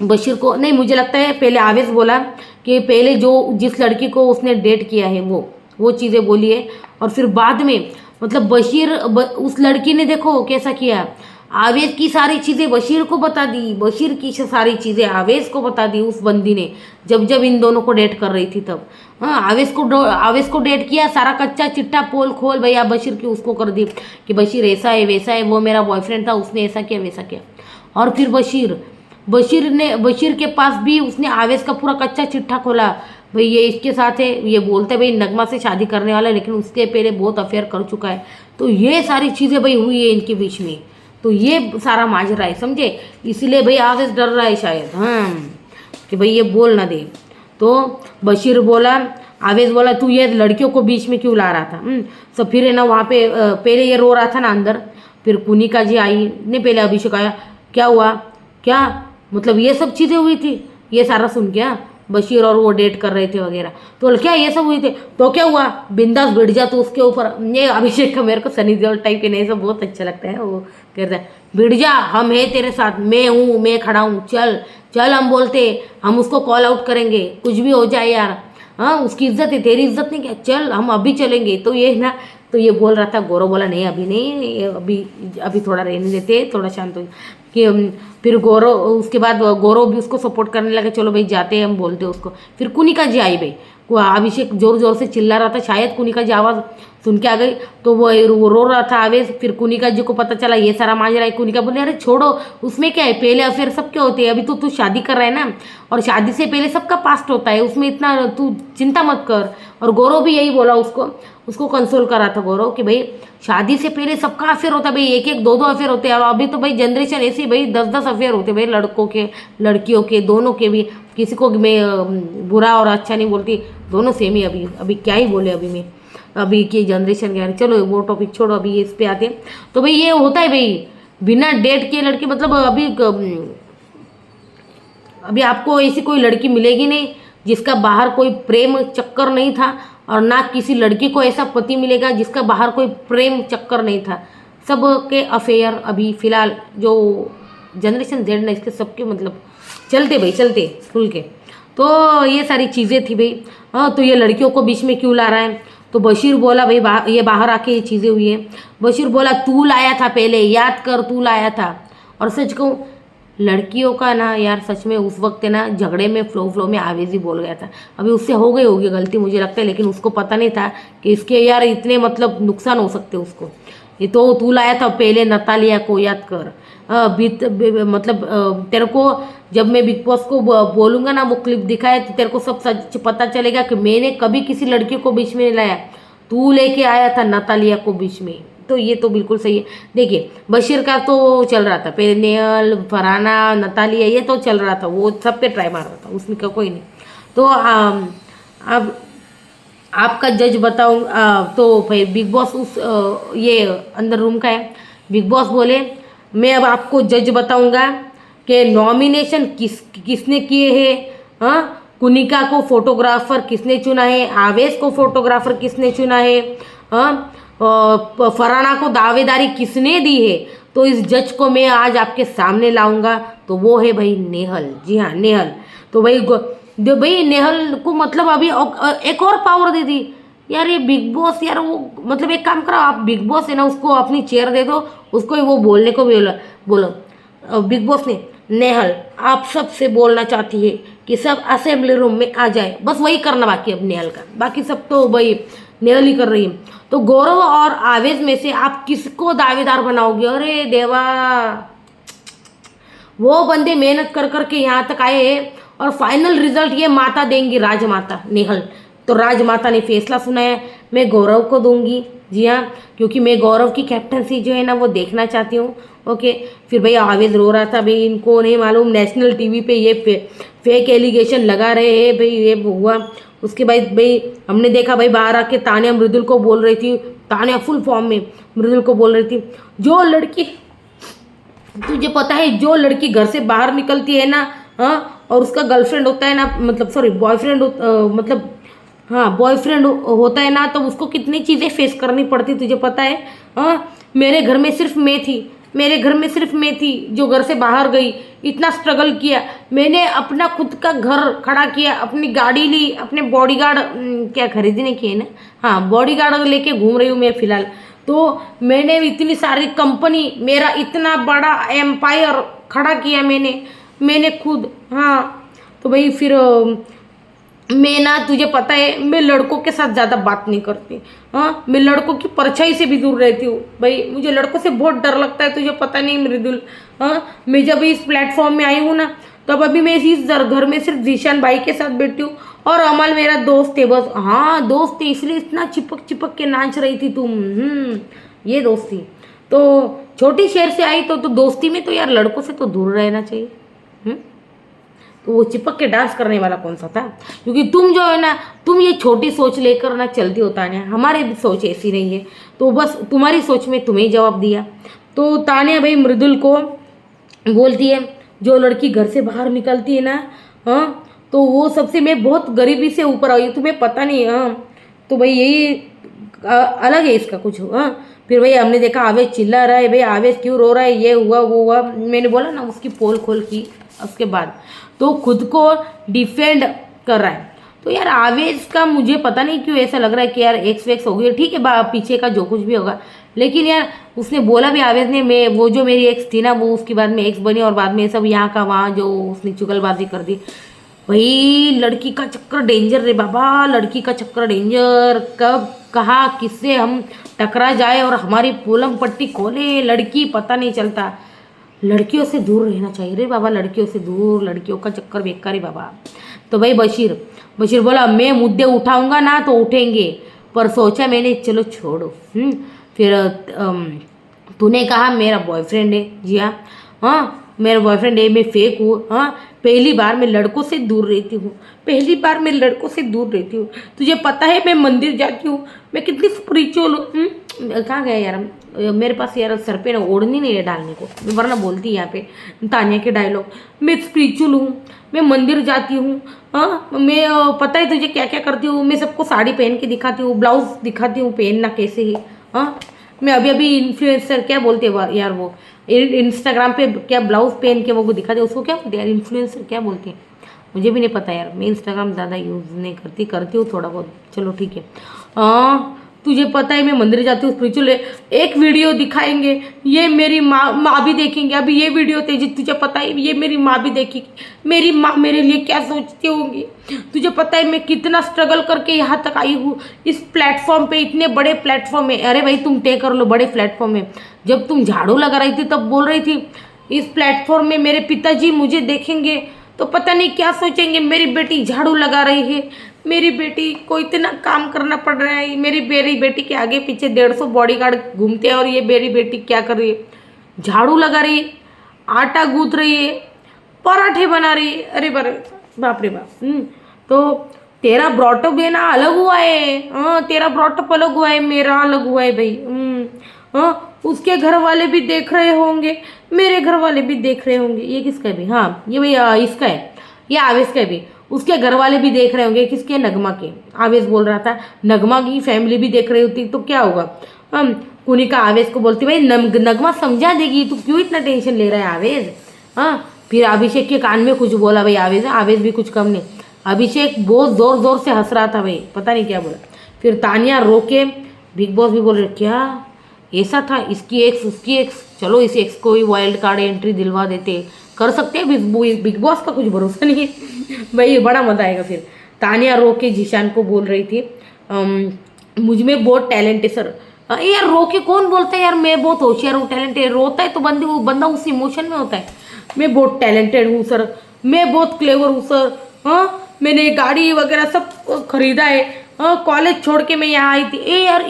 बशीर को नहीं मुझे लगता है पहले आवेश बोला कि पहले जिस लड़की को उसने डेट किया है वो चीज़ें बोली है। और फिर बाद में मतलब उस लड़की ने देखो कैसा किया, आवेश की सारी चीज़ें बशीर को बता दी, बशीर की सारी चीज़ें आवेश को बता दी उस बंदी ने, जब इन दोनों को डेट कर रही थी तब। हाँ आवेश को डेट किया, सारा कच्चा चिट्ठा पोल खोल भैया बशीर की उसको कर दी कि बशीर ऐसा है वैसा है, वो मेरा बॉयफ्रेंड था उसने ऐसा किया वैसा किया। और फिर बशीर के पास भी उसने आवेश का पूरा कच्चा चिट्ठा खोला, भाई ये इसके साथ है, ये बोलते भाई नगमा से शादी करने वाला है लेकिन उसके पहले बहुत अफेयर कर चुका है। तो ये सारी चीज़ें भाई हुई है इनके बीच में, तो ये सारा माजरा है समझे, इसलिए भाई आवेश डर रहा है शायद हाँ कि भाई ये बोल ना दे। तो बशीर बोला, आवेश बोला तू ये लड़कियों को बीच में क्यों ला रहा था। तो फिर है ना वहाँ पे पहले ये रो रहा था ना अंदर, फिर कुनिका जी आई ने पहले अभिषेक आया, क्या हुआ क्या मतलब ये सब चीज़ें हुई थी, ये सारा सुन के बशीर और वो डेट कर रहे थे वगैरह, तो क्या ये सब हुई थे तो क्या हुआ बिंदास बैठ जा तो उसके ऊपर। ये अभिषेक का मेरे को सनी देओल टाइप के नहीं सब बहुत अच्छा लगता है, वो कहता है बैठ जा हम है तेरे साथ, मैं हूँ मैं खड़ा हूँ, चल चल हम बोलते हम उसको कॉल आउट करेंगे कुछ भी हो जाए यार, हाँ उसकी इज्जत है तेरी इज्जत नहीं क्या, चल हम अभी चलेंगे। तो ये ना तो ये बोल रहा था, गौरव बोला नहीं अभी नहीं, अभी थोड़ा रहने देते थोड़ा शांत हो कि फिर गौरव उसके बाद गौरव भी उसको सपोर्ट करने लगे, चलो भाई जाते हैं हम बोलते हैं उसको। फिर कुनिका जी आई भाई, अभिषेक जोर जोर से चिल्ला रहा था, शायद कुनिका जी आवाज़ सुन के आ गई तो वो रो रहा था आवेश। फिर कुनिका जी को पता चला ये सारा माजरा है, कुनिका बोले अरे छोड़ो उसमें क्या है, पहले अफेयर सब क्या होते हैं, अभी तो तू शादी कर रहा है ना और शादी से पहले सबका पास्ट होता है, उसमें इतना तू चिंता मत कर। और गौरव भी यही बोला उसको कंसोल कर रहा था गौरव कि भाई शादी से पहले सबका अफेयर होता है भाई, एक एक दो दो अफेयर होते हैं, और अभी तो भाई जनरेशन ऐसी भाई 10-10 अफेयर होते हैं भाई, लड़कों के लड़कियों के दोनों के भी, किसी को मैं बुरा और अच्छा नहीं बोलती, दोनों सेम ही। अभी क्या ही बोले अभी मैं, अभी की जनरेशन के, चलो वो टॉपिक छोड़ो अभी इस पे आते हैं। तो भाई ये होता है भाई बिना डेट के लड़के, मतलब अभी आपको ऐसी कोई लड़की मिलेगी नहीं जिसका बाहर कोई प्रेम चक्कर नहीं था, और ना किसी लड़की को ऐसा पति मिलेगा जिसका बाहर कोई प्रेम चक्कर नहीं था, सबके अफेयर अभी फ़िलहाल जो जनरेशन जेड ना इसके सबके मतलब चलते भाई चलते खुल के। तो ये सारी चीज़ें थी भाई। हाँ तो ये लड़कियों को बीच में क्यों ला रहा है, तो बशीर बोला भाई ये बाहर आके ये चीज़ें हुई हैं। बशीर बोला तू लाया था पहले, याद कर तू लाया था। और सच कहूँ लड़कियों का ना यार सच में उस वक्त है ना झगड़े में फ्लो में आवेश ही बोल गया था, अभी उससे हो गई होगी गलती मुझे लगता है, लेकिन उसको पता नहीं था कि इसके यार इतने मतलब नुकसान हो सकते उसको। ये तो तू लाया था पहले नतालिया को, याद कर। मतलब तेरे को जब मैं बिग बॉस को बोलूँगा ना वो क्लिप दिखाए तो तेरे को सब सच पता चलेगा कि मैंने कभी किसी लड़की को बीच में नहीं लाया, तू लेके आया था नतालिया को बीच में, तो ये तो बिल्कुल सही है। देखिए बशीर का तो चल रहा था पहले, नेहल, फरहाना, नतालिया, ये तो चल रहा था, वो सब पे ट्राई मार रहा था, उसमें का कोई नहीं। तो अब आपका जज बताऊँ तो भाई बिग बॉस ये अंदर रूम का है। बिग बॉस बोले मैं अब आपको जज बताऊंगा कि नॉमिनेशन किसने किए हैं। हाँ, कुनिका को फोटोग्राफर किसने चुना है, आवेश को फोटोग्राफर किसने चुना है, हाँ, फरहाना को दावेदारी किसने दी है। तो इस जज को मैं आज आपके सामने लाऊंगा, तो वो है भाई नेहल। जी हाँ, नेहल। तो भाई नेहल को मतलब अभी एक और पावर दे दी यार ये बिग बॉस। यार वो मतलब एक काम करो, आप बिग बॉस है ना, उसको अपनी चेयर दे दो, उसको ही वो बोलने को भी बोलो। बिग बॉस ने नेहल आप सबसे बोलना चाहती है कि सब असेंबली रूम में आ जाए, बस वही करना बाकी अब नेहल का, बाकी सब तो भाई नेहल ही कर रही है। तो गौरव और आवेश में से आप किसको दावेदार बनाओगे? अरे देवा, वो बंदे मेहनत कर करके यहाँ तक आए हैं और फाइनल रिजल्ट ये माता देंगी, राजमाता नेहल। तो राजमाता ने फैसला सुना है, मैं गौरव को दूंगी। जी हाँ, क्योंकि मैं गौरव की कैप्टनसी जो है ना वो देखना चाहती हूँ। ओके, फिर भाई आवेश रो रहा था, भाई इनको नहीं मालूम नेशनल टीवी पे ये फेक एलिगेशन लगा रहे हैं, भाई ये हुआ। उसके बाद भाई हमने देखा भाई बाहर आके तान्या मृदुल को बोल रही थी, तान्या फुल फॉर्म में मृदुल को बोल रही थी, जो लड़की तुझे पता है जो लड़की घर से बाहर निकलती है ना, हाँ, और उसका गर्लफ्रेंड होता है ना, मतलब सॉरी बॉयफ्रेंड, मतलब हाँ बॉयफ्रेंड होता है ना, तो उसको कितनी चीज़ें फेस करनी पड़ती तुझे पता है। हाँ, मेरे घर में सिर्फ मैं थी, मेरे घर में सिर्फ मैं थी जो घर से बाहर गई, इतना स्ट्रगल किया मैंने, अपना खुद का घर खड़ा किया, अपनी गाड़ी ली, अपने बॉडीगार्ड क्या खरीदने किए ना, हाँ बॉडीगार्ड लेके घूम रही हूँ मैं फिलहाल। तो मैंने इतनी सारी कंपनी, मेरा इतना बड़ा एम्पायर खड़ा किया मैंने खुद। हाँ, तो भाई फिर मैं ना, तुझे पता है मैं लड़कों के साथ ज़्यादा बात नहीं करती। हाँ, मैं लड़कों की परछाई से भी दूर रहती हूँ भाई, मुझे लड़कों से बहुत डर लगता है, तुझे पता नहीं मृदुल। हाँ, मैं जब इस प्लेटफॉर्म में आई हूँ ना, तब अभी मैं इस घर में सिर्फ जीशान भाई के साथ बैठी हूँ और अमल मेरा दोस्त है बस। हाँ दोस्त है, इसलिए इतना चिपक चिपक के नाच रही थी तुम। ये दोस्ती तो छोटी शहर से आई तो दोस्ती में तो यार लड़कों से तो दूर रहना चाहिए। तो वो चिपक के डांस करने वाला कौन सा था? क्योंकि तुम जो है ना, तुम ये छोटी सोच लेकर ना चलती हो तान्या, हमारी भी सोच ऐसी नहीं है, तो बस तुम्हारी सोच में तुम्हें ही जवाब दिया। तो तान्या भाई मृदुल को बोलती है जो लड़की घर से बाहर निकलती है ना, हाँ, तो वो सबसे मैं बहुत गरीबी से ऊपर आई, तुम्हें पता नहीं। हाँ, तो भाई यही अलग है इसका कुछ। हाँ, फिर भाई हमने देखा आवेश चिल्ला रहा है, भाई आवेश क्यों रो रहा है, ये हुआ वो हुआ, मैंने बोला ना उसकी पोल खोल की। उसके बाद तो खुद को डिफेंड कर रहा है। तो यार आवेश का मुझे पता नहीं क्यों ऐसा लग रहा है कि यार एक्स वेक्स हो गई, ठीक है पीछे का जो कुछ भी होगा, लेकिन यार उसने बोला भी आवेश ने, मैं वो जो मेरी एक्स थी ना वो उसके बाद में एक्स बनी और बाद में सब यहाँ का वहाँ जो उसने चुगलबाजी कर दी। भाई लड़की का चक्कर डेंजर रे बाबा, लड़की का चक्कर डेंजर। कब कहा किससे हम टकरा जाए और हमारी पोलम पट्टी खोले, लड़की पता नहीं चलता। लड़कियों से दूर रहना चाहिए रे बाबा, लड़कियों से दूर, लड़कियों का चक्कर बेकार है बाबा। तो भाई बशीर बोला मैं मुद्दे उठाऊंगा ना तो उठेंगे, पर सोचा मैंने चलो छोड़ो। फिर तूने कहा मेरा बॉयफ्रेंड है। जी हाँ, हाँ मेरा बॉयफ्रेंड है, मैं फेक हूँ। हाँ, पहली बार मैं लड़कों से दूर रहती हूँ, पहली बार मैं लड़कों से दूर रहती हूँ। तुझे पता है मैं मंदिर जाती हूँ, मैं कितनी स्पिरिचुअल हूँ। कहाँ गया यार, मेरे पास यार सर पे ना ओढ़नी नहीं है डालने को, मैं वरना बोलती यहाँ पे तान्या के डायलॉग। मैं स्पिरिचुअल हूँ, मैं मंदिर जाती हूँ। हाँ, मैं पता है तुझे क्या क्या करती हूँ, मैं सबको साड़ी पहन के दिखाती हूँ, ब्लाउज दिखाती हूँ पहनना कैसे है। हाँ, मैं अभी इन्फ्लुएंसर क्या बोलते हैं यार, वो इंस्टाग्राम पे क्या ब्लाउज पहन के वो दिखाते हैं, उसको क्या बोलते हैं यार, इन्फ्लुएंसर क्या बोलते हैं, मुझे भी नहीं पता यार, मैं इंस्टाग्राम ज़्यादा यूज़ नहीं करती हूँ थोड़ा बहुत। चलो ठीक है। तुझे पता है मैं मंदिर जाती हूँ, स्पिरिचुअल। एक वीडियो दिखाएंगे, ये मेरी माँ भी देखेंगे। अभी ये वीडियो तेजी तुझे पता है ये मेरी माँ भी देखेगी, मेरी माँ मेरे लिए क्या सोचती होंगी। तुझे पता है मैं कितना स्ट्रगल करके यहाँ तक आई हूँ इस प्लेटफॉर्म पे, इतने बड़े प्लेटफॉर्म में। अरे भाई तुम तय कर लो, बड़े प्लेटफॉर्म में। जब तुम झाड़ू लगा रही थी तब बोल रही थी इस प्लेटफॉर्म में मेरे पिताजी मुझे देखेंगे तो पता नहीं क्या सोचेंगे, मेरी बेटी झाड़ू लगा रही है, मेरी बेटी को इतना काम करना पड़ रहा है, मेरी बेटी के आगे पीछे 150 बॉडीगार्ड घूमते हैं और ये मेरी बेटी क्या कर रही है, झाड़ू लगा रही है, आटा गूंथ रही है, पराठे बना रही है। अरे बाप रे बाप। तो तेरा ब्रॉटअप है ना अलग हुआ है। हाँ, तेरा ब्रॉटअप अलग हुआ है, मेरा अलग हुआ है भाई। हाँ, उसके घर वाले भी देख रहे होंगे, मेरे घर वाले भी देख रहे होंगे। ये किसका है भाई? हाँ, ये भाई इसका है, ये आवेश का है भी। उसके घर वाले भी देख रहे होंगे। किसके? नगमा के। आवेश बोल रहा था नगमा की फैमिली भी देख रही होती तो क्या होगा। हम कुनिका आवेश को बोलती, भाई नगमा समझा देगी, तू क्यों इतना टेंशन ले रहा है आवेश। हाँ, फिर अभिषेक के कान में कुछ बोला भाई आवेश। आवेश भी कुछ कम नहीं, अभिषेक बहुत जोर जोर से हंस रहा था भाई, पता नहीं क्या बोला। फिर तानिया रो के बिग बॉस भी बोल रहे, क्या ऐसा था, इसकी एक्स उसकी एक्स, चलो इस एक्स को ही वाइल्ड कार्ड एंट्री दिलवा देते, कर सकते हैं। बिग बॉस का कुछ भरोसा नहीं है भाई, बड़ा मजा आएगा। फिर तानिया रो के जीशान को बोल रही थी, मुझ में बहुत टैलेंट है सर। यार रो के कौन बोलता है यार मैं बहुत होशियार हूँ, टैलेंट है। रोता है तो बंदा उस इमोशन में होता है। मैं बहुत टैलेंटेड हूँ सर, मैं बहुत क्लेवर हूँ सर। हाँ, मैंने गाड़ी वगैरह सब खरीदा है। हाँ, कॉलेज छोड़ के मैं यहाँ आई थी। यार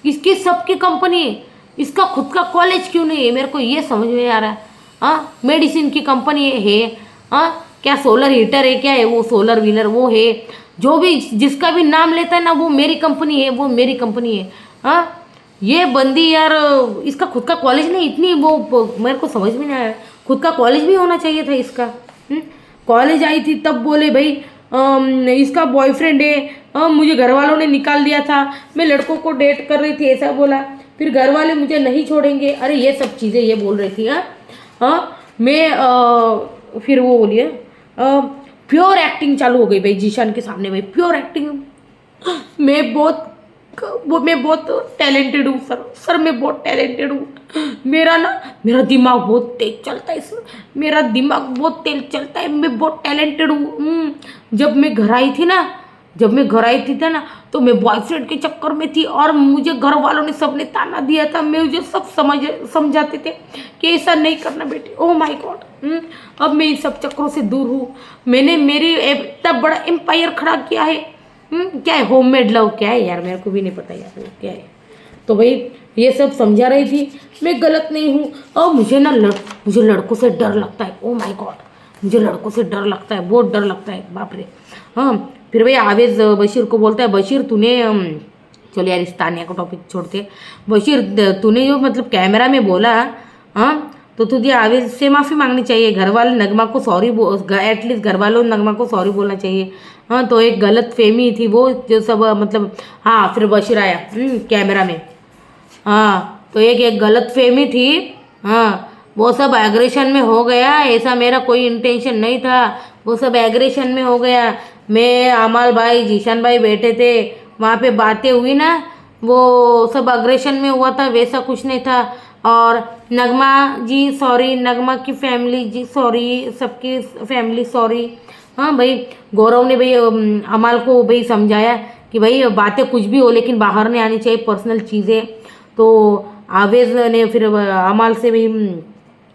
इसकी सबकी कंपनी है, इसका खुद का कॉलेज क्यों नहीं है? मेरे को ये समझ में आ रहा है। हाँ, मेडिसिन की कंपनी है। हाँ, क्या सोलर हीटर है, क्या है वो, सोलर व्हीलर वो है। जो भी जिसका भी नाम लेता है ना, वो मेरी कंपनी है, वो मेरी कंपनी है। हाँ, ये बंदी यार, इसका खुद का कॉलेज नहीं, इतनी वो मेरे को समझ में नहीं आया। खुद का कॉलेज भी होना चाहिए था इसका। कॉलेज आई थी तब बोले भाई इसका बॉयफ्रेंड है, मुझे घर वालों ने निकाल दिया था, मैं लड़कों को डेट कर रही थी, ऐसा बोला। फिर घर वाले मुझे नहीं छोड़ेंगे, अरे ये सब चीज़ें ये बोल रही थी। मैं फिर वो बोलिए प्योर एक्टिंग चालू हो गई भाई जीशान के सामने भाई, प्योर एक्टिंग। मैं बहुत टैलेंटेड हूँ सर मैं बहुत टैलेंटेड हूँ। मेरा दिमाग बहुत तेज चलता है सर, मेरा दिमाग बहुत तेज चलता है, मैं बहुत टैलेंटेड हूँ। जब मैं घर आई थी ना तो मैं बॉयफ्रेंड के चक्कर में थी और मुझे घर वालों ने सबने ताना दिया था। मुझे सब समझाते थे कि ऐसा नहीं करना बेटे। ओह माय गॉड, अब मैं इन सब चक्करों से दूर हूँ। मैंने मेरी इतना बड़ा एम्पायर खड़ा किया है। क्या है होममेड लव, क्या है यार, मेरे को भी नहीं पता यार वो क्या है। तो भाई ये सब समझा रही थी, मैं गलत नहीं हूँ। और मुझे लड़कों से डर लगता है। ओ माय गॉड, मुझे लड़कों से डर लगता है, बहुत डर लगता है, बाप रे। हाँ, फिर भाई आवेश बशीर को बोलता है, बशीर तूने चलो यार इस तानिया का टॉपिक छोड़ते। बशीर तूने जो मतलब कैमरा में बोला, हाँ तो तुझे आवेश से माफ़ी मांगनी चाहिए। घर वाले नगमा को सॉरी एटलीस्ट घर वालों नगमा को सॉरी बोलना चाहिए। हाँ, तो एक गलत फहमी थी वो जो सब मतलब। हाँ, फिर बशीर आया कैमरा में। हाँ, तो एक गलत फहमी थी। हाँ, वो सब एग्रेशन में हो गया, ऐसा मेरा कोई इंटेंशन नहीं था, वो सब एग्रेशन में हो गया। मैं अमाल भाई जीशान भाई बैठे थे वहाँ पे, बातें हुई ना, वो सब अग्रेशन में हुआ था, वैसा कुछ नहीं था। और नगमा जी सॉरी, नगमा की फैमिली जी सॉरी, सबकी फैमिली सॉरी। हाँ भाई, गौरव ने भाई अमाल को भाई समझाया कि भाई बातें कुछ भी हो लेकिन बाहर नहीं आनी चाहिए पर्सनल चीज़ें। तो आवेश ने फिर अमाल से भी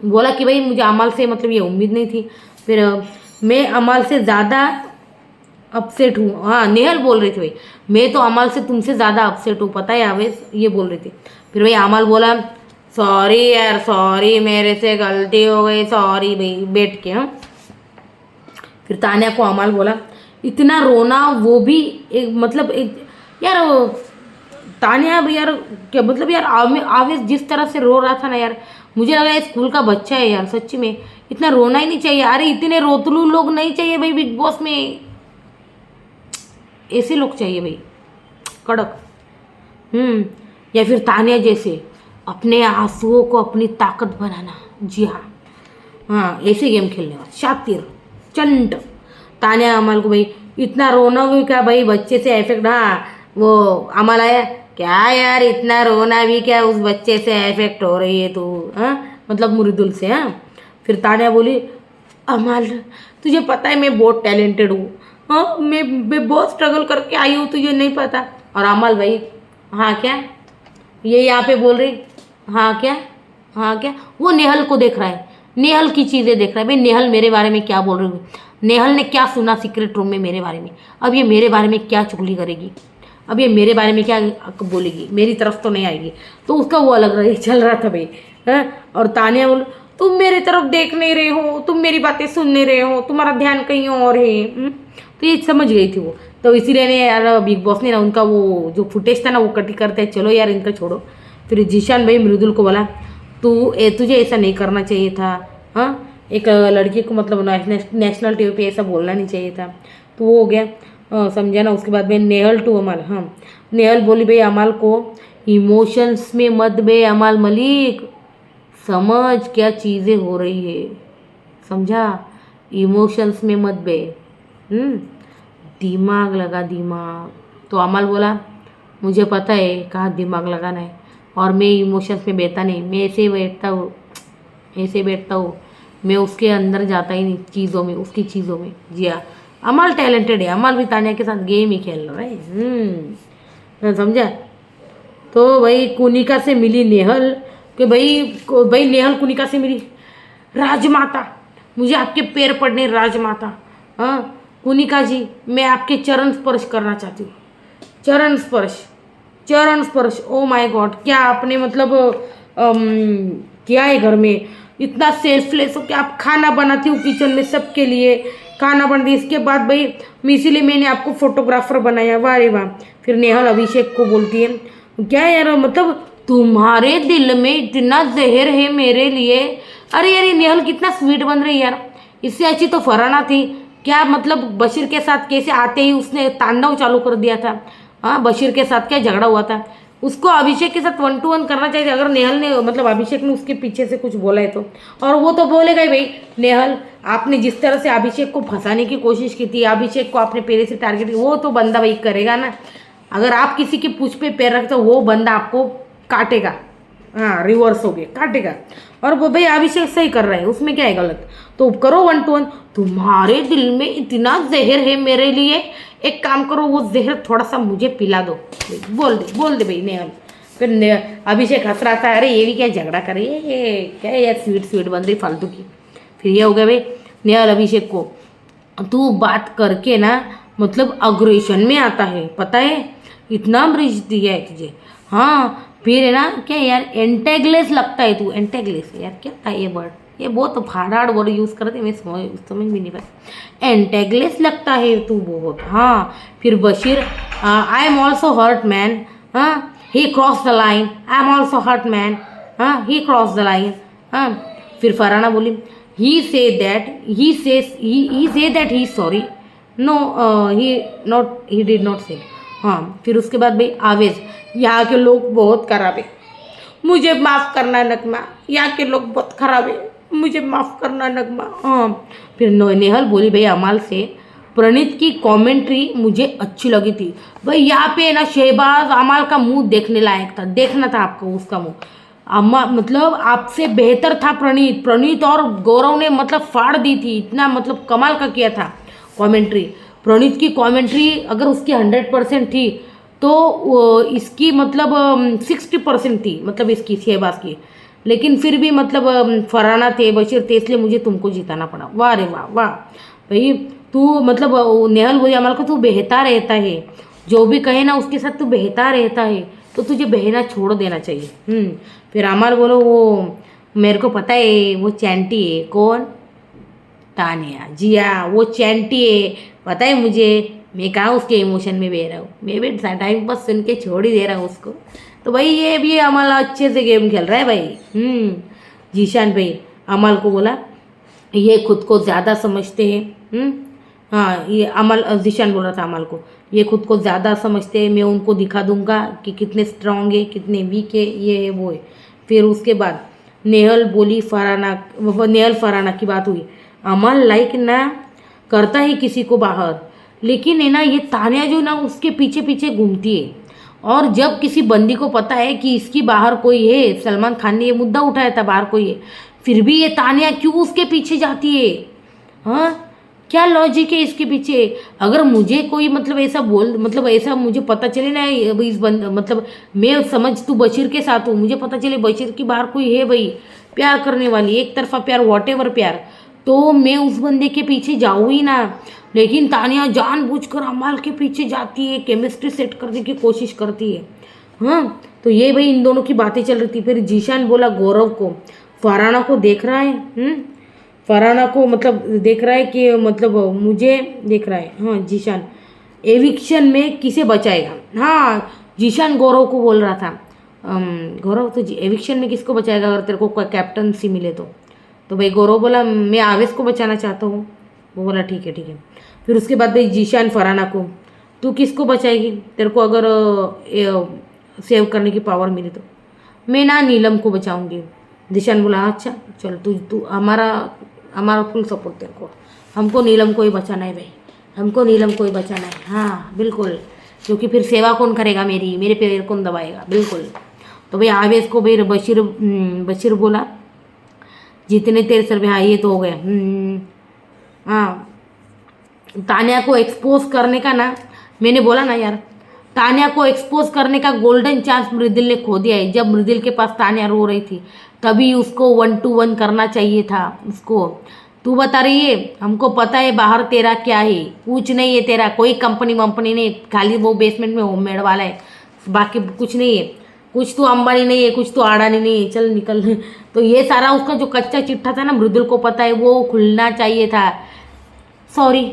बोला कि भाई मुझे अमाल से मतलब ये उम्मीद नहीं थी। फिर मैं अमाल से ज़्यादा अपसेट हूँ। हाँ, नेहल बोल रही थी भाई, मैं तो अमाल से तुमसे ज़्यादा अपसेट हूँ, पता है आवेश, ये बोल रही थी। फिर भाई अमाल बोला सॉरी यार सॉरी, मेरे से गलती हो गई, सॉरी भाई, बैठ के। हाँ, फिर तानिया को अमाल बोला इतना रोना, वो भी एक मतलब एक यार तानिया भी यार, क्या मतलब यार आवेश जिस तरह से रो रहा था ना यार, मुझे लगा ये स्कूल का बच्चा है यार, सच्ची में इतना रोना ही नहीं चाहिए। अरे इतने रोतलू लोग नहीं चाहिए भाई बिग बॉस में, ऐसे लोग चाहिए भाई कड़क। या फिर तानिया जैसे अपने आंसुओं को अपनी ताकत बनाना। जी हाँ, ऐसे गेम खेलने वाला शातिर चंट। तानिया अमल को भाई इतना रोना भी क्या भाई, बच्चे से इफेक्ट। हाँ, वो अमल आया, क्या यार इतना रोना भी क्या, उस बच्चे से इफेक्ट हो रही है तू। हाँ, मतलब मुर्दुल से। हाँ, फिर तानिया बोली अमल तुझे पता है मैं बहुत टैलेंटेड हूँ। हाँ, मैं बहुत स्ट्रगल करके आई हूँ, तुझे नहीं पता। और अमल भाई हाँ क्या, ये यहाँ पे बोल रही हाँ क्या, हाँ क्या, वो नेहल को देख रहा है। नेहल की चीज़ें देख रहा है। भाई नेहल मेरे बारे में क्या बोल रही है, नेहल ने क्या सुना सीक्रेट रूम में मेरे बारे में, अब ये मेरे बारे में क्या चुगली करेगी, अब ये मेरे बारे में क्या बोलेगी, मेरी तरफ तो नहीं आएगी। तो उसका वो अलग रही चल रहा था भाई। है और तानिया बोल, तुम मेरी तरफ देख नहीं रहे हो, तुम मेरी बातें सुन नहीं रहे हो, तुम्हारा ध्यान कहीं और है। तो ये समझ गई थी वो, तो इसीलिए ने यार बिग बॉस ने ना उनका वो जो फुटेज था ना वो कट करते हैं, चलो यार इनका छोड़ो। फिर जीशान भाई मृदुल को बोला, तुझे ऐसा नहीं करना चाहिए था। हाँ, एक लड़की को मतलब नेशनल टीवी पे ऐसा बोलना नहीं चाहिए था। तो वो हो गया, समझा ना। उसके बाद में नेहल टू अमल, हाँ नेहल बोली, भाई अमल को इमोशंस में मत बे अमल मलिक, समझ क्या चीज़ें हो रही है, समझा, इमोशंस में मत बे, दिमाग लगा दिमाग। तो अमल बोला, मुझे पता है कहाँ दिमाग लगाना है, और मैं इमोशंस में बैठता नहीं, मैं ऐसे बैठता हूँ, ऐसे बैठता हूँ, मैं उसके अंदर जाता ही नहीं चीज़ों में, उसकी चीज़ों में। जी हाँ, अमल टैलेंटेड है, अमल भी तानिया के साथ गेम ही खेल रहा है। समझा। तो भाई कुनिका से मिली नेहल, कि भाई नेहल कुनिका से मिली, राजमाता मुझे आपके पैर पड़ने राजमाता। हाँ कुनिका जी, मैं आपके चरण स्पर्श करना चाहती हूँ, चरण स्पर्श, चरण स्पर्श। ओ माय गॉड, क्या आपने मतलब क्या है घर में, इतना सेल्फलेस हो कि आप खाना बनाती हो किचन में सबके लिए, खाना बनती। इसके बाद भाई इसीलिए मैंने आपको फोटोग्राफर बनाया, वाह रे वाह। फिर नेहल अभिषेक को बोलती है, क्या यार मतलब तुम्हारे दिल में इतना जहर है मेरे लिए। अरे यार ये नेहल कितना स्वीट बन रही है यार, इससे अच्छी तो फरहाना थी। क्या मतलब बशीर के साथ कैसे आते ही उसने तांडव चालू कर दिया था। हाँ बशीर के साथ क्या झगड़ा हुआ था, उसको अभिषेक के साथ 1 to 1 करना चाहिए अगर नेहल ने मतलब अभिषेक ने उसके पीछे से कुछ बोला है तो। और वो तो बोलेगा ही भाई, नेहल आपने जिस तरह से अभिषेक को फंसाने की कोशिश की थी, अभिषेक को आपने पहले से टारगेट किया, वो तो बंदा भाई करेगा ना। अगर आप किसी के पूछ पे पैर रखते हो वो बंदा आपको काटेगा, हाँ रिवर्स हो गया काटेगा। और वो भाई अभिषेक सही कर रहा है, उसमें क्या है गलत। तो करो 1 to 1, तुम्हारे दिल में इतना जहर है मेरे लिए, एक काम करो वो जहर थोड़ा सा मुझे पिला दो, बोल दे भाई नेहल। फिर अभिषेक हंस रहा था, अरे ये भी क्या झगड़ा करे, ये क्या है यार स्वीट स्वीट बन रही फालतू की। फिर ये हो गया भाई नेहल अभिषेक को, तू बात करके ना मतलब अग्रेशन में आता है, पता है इतना ब्रिज दिया है तुझे। हाँ फिर है ना क्या यार एंटेगलेस लगता है तू, एंटेगलेस यार क्या था ये वर्ड, ये बहुत फाड़ाड़ वर्ड यूज़ करते, मैं समझ भी नहीं पाया, एंटेगलेस लगता है तू बहुत। हाँ फिर Bashir, I am also hurt man, हाँ he cross the line, I am also hurt man, हाँ ही क्रॉस द लाइन। हाँ फिर फरहाना बोली, he say that he sorry, no he did not say. हाँ फिर उसके बाद भाई आवेज, यहाँ के लोग बहुत खराब है, मुझे माफ़ करना नगमा, यहाँ के लोग बहुत खराब है, मुझे माफ़ करना नगमा। हाँ फिर नेहल बोली भाई अमाल से, प्रणीत की कमेंट्री मुझे अच्छी लगी थी भाई, यहाँ पे ना शहबाज अमाल का मुंह देखने लायक था, देखना था आपको उसका मुंह। अम्मा मतलब आपसे बेहतर था प्रणीत और गौरव ने मतलब फाड़ दी थी, इतना मतलब कमाल का किया था कमेंट्री। प्रणीत की कमेंट्री अगर उसकी 100% थी तो इसकी मतलब 60% थी, मतलब इसकी शहबाज की। लेकिन फिर भी मतलब फरहाना थे, बशीर थे, इसलिए मुझे तुमको जिताना पड़ा। वाह रे वाह वाह भाई, तू मतलब नेहल बोली अमल को, तू बहता रहता है, जो भी कहे ना उसके साथ तू बहता रहता है, तो तुझे बहना छोड़ देना चाहिए। फिर अमल बोलो, वो मेरे को पता है वो चैंटी है। कौन? तानिया। जी हाँ वो चैंटी है, पता है मुझे, मैं कहाँ उसके इमोशन में बह रहा हूँ, मैं भी टाइम पास सुन के छोड़ ही दे रहा हूँ उसको। तो भाई ये भी अमल अच्छे से गेम खेल रहा है भाई। जीशान भाई अमल को बोला, ये खुद को ज़्यादा समझते हैं। हाँ ये अमल, जीशान बोल रहा था अमल को, ये खुद को ज़्यादा समझते हैं, मैं उनको दिखा दूंगा कि कितने स्ट्रांग है कितने वीक है, ये है वो है। फिर उसके बाद नेहल बोली नेहल फरहाना की बात हुई, अमल लाइक ना करता है किसी को बाहर, लेकिन है ना ये तानिया जो ना उसके पीछे पीछे घूमती है। और जब किसी बंदी को पता है कि इसकी बाहर कोई है, सलमान खान ने ये मुद्दा उठाया था बाहर कोई है, फिर भी ये तानिया क्यों उसके पीछे जाती है? हाँ क्या लॉजिक है इसके पीछे? अगर मुझे कोई मतलब ऐसा मतलब ऐसा मुझे पता चले ना मतलब मैं समझ तू बशीर के साथ हूँ, मुझे पता चले बशीर की बाहर कोई है भाई, प्यार करने वाली, एक तरफा प्यार, वॉटेवर प्यार, तो मैं उस बंदे के पीछे जाऊँ ही ना। लेकिन तानिया जानबूझकर अमाल के पीछे जाती है, केमिस्ट्री सेट करने की कोशिश करती है। हाँ, तो ये भाई इन दोनों की बातें चल रही थी। फिर जीशान बोला गौरव को, फरहाना को देख रहा है, फरहाना को मतलब देख रहा है कि मतलब मुझे देख रहा है। हाँ जीशान, एविक्शन में किसे बचाएगा। हाँ जीशान गौरव को बोल रहा था, गौरव तो एविक्शन में किसको बचाएगा अगर तेरे को कोई कैप्टनसी मिले तो भाई गौरव बोला मैं आवेश को बचाना चाहता हूँ। वो बोला ठीक है ठीक है। फिर उसके बाद भाई जीशान फरहाना को, तू किसको बचाएगी तेरे को अगर सेव करने की पावर मिली तो। मैं ना नीलम को बचाऊंगी। जीशान बोला अच्छा चल, तू तू हमारा फुल सपोर्ट तेरे को, हमको नीलम को ही बचाना है भाई, हमको नीलम को ही बचाना है। हाँ बिल्कुल, क्योंकि फिर सेवा कौन करेगा मेरी, मेरे पैर कौन दबाएगा। बिल्कुल। तो भाई आवेश को भाई बशीर बोला जितने तेरे सर में, हाँ ये तो हो गया। हाँ तानिया को एक्सपोज करने का ना, मैंने बोला ना यार, तानिया को एक्सपोज करने का गोल्डन चांस मृदुल ने खो दिया है। जब मृदुल के पास तानिया रो रही थी तभी उसको 1-to-1 करना चाहिए था उसको। तू बता रही है, हमको पता है बाहर तेरा क्या है, कुछ नहीं है तेरा, कोई कंपनी वंपनी नहीं, खाली वो बेसमेंट में होममेड वाला है, बाकी कुछ नहीं है। कुछ तो अंबानी नहीं है, कुछ तो अडानी नहीं है, चल निकल। तो ये सारा उसका जो कच्चा चिट्ठा था ना, मृदुल को पता है, वो खुलना चाहिए था। सॉरी,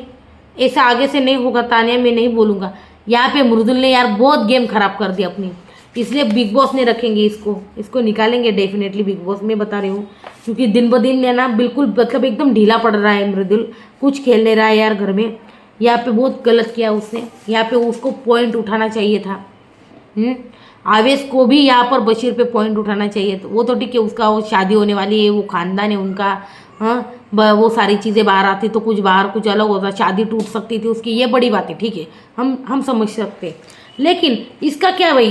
ऐसा आगे से नहीं होगा तानिया, मैं नहीं बोलूँगा। यहाँ पे मृदुल ने यार बहुत गेम खराब कर दी अपनी, इसलिए बिग बॉस ने रखेंगे इसको निकालेंगे डेफिनेटली बिग बॉस, मैं बता रही हूँ। क्योंकि दिन ब दिन ना बिल्कुल मतलब एकदम ढीला पड़ रहा है मृदुल, कुछ खेल नहीं रहा है यार घर में। यहाँ पे बहुत गलत किया उसने, यहाँ पे उसको पॉइंट उठाना चाहिए था। आवेश को भी यहाँ पर बशीर पे पॉइंट उठाना चाहिए। तो वो तो ठीक है, उसका वो शादी होने वाली है, वो खानदान है उनका। हाँ वो सारी चीज़ें बाहर आती तो कुछ बाहर कुछ अलग होता, शादी टूट सकती थी उसकी, ये बड़ी बात है, ठीक है, हम समझ सकते। लेकिन इसका क्या भाई,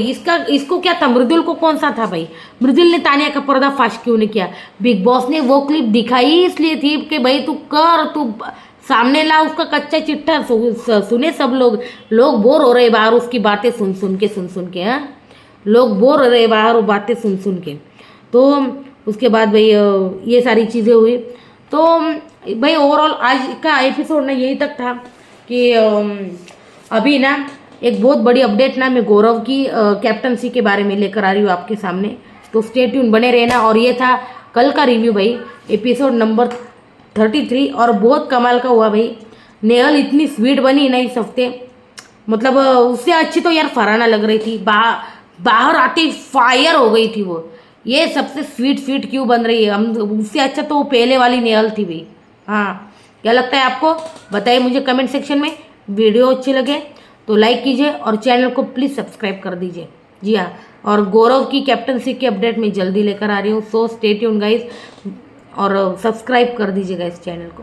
इसको क्या था, मृदुल को कौन सा था भाई। मृदुल ने तानिया का पर्दाफाश क्यों नहीं किया। बिग बॉस ने वो क्लिप दिखाई इसलिए थी कि भाई तू कर, तू सामने ला उसका कच्चा चिट्ठा, सुने सब लोग बोर हो रहे बाहर उसकी बातें सुन के। हाँ लोग बोर हो रहे बाहर वो बातें सुन के। तो उसके बाद भाई ये सारी चीज़ें हुई। तो भाई ओवरऑल आज का एपिसोड ना यही तक था कि अभी ना एक बहुत बड़ी अपडेट ना मैं गौरव की कैप्टनसी के बारे में लेकर आ रही हूँ आपके सामने। तो स्टे ट्यून बने रहना। और ये था कल का रिव्यू भाई, एपिसोड नंबर 33, और बहुत कमाल का हुआ भाई। नेहल इतनी स्वीट बनी ना इस हफ्ते, मतलब उससे अच्छी तो यार फरहाना लग रही थी, बाहर आते फायर हो गई थी वो। ये सबसे स्वीट क्यों बन रही है, हम उससे अच्छा तो वो पहले वाली नेहल थी भाई। हाँ क्या लगता है आपको, बताइए मुझे कमेंट सेक्शन में। वीडियो अच्छी लगे तो लाइक कीजिए और चैनल को प्लीज़ सब्सक्राइब कर दीजिए। जी हाँ, और गौरव की कैप्टनसी की अपडेट मैं जल्दी लेकर आ रही हूँ। सो स्टे ट्यून गाइस, और सब्सक्राइब कर दीजिएगा इस चैनल को।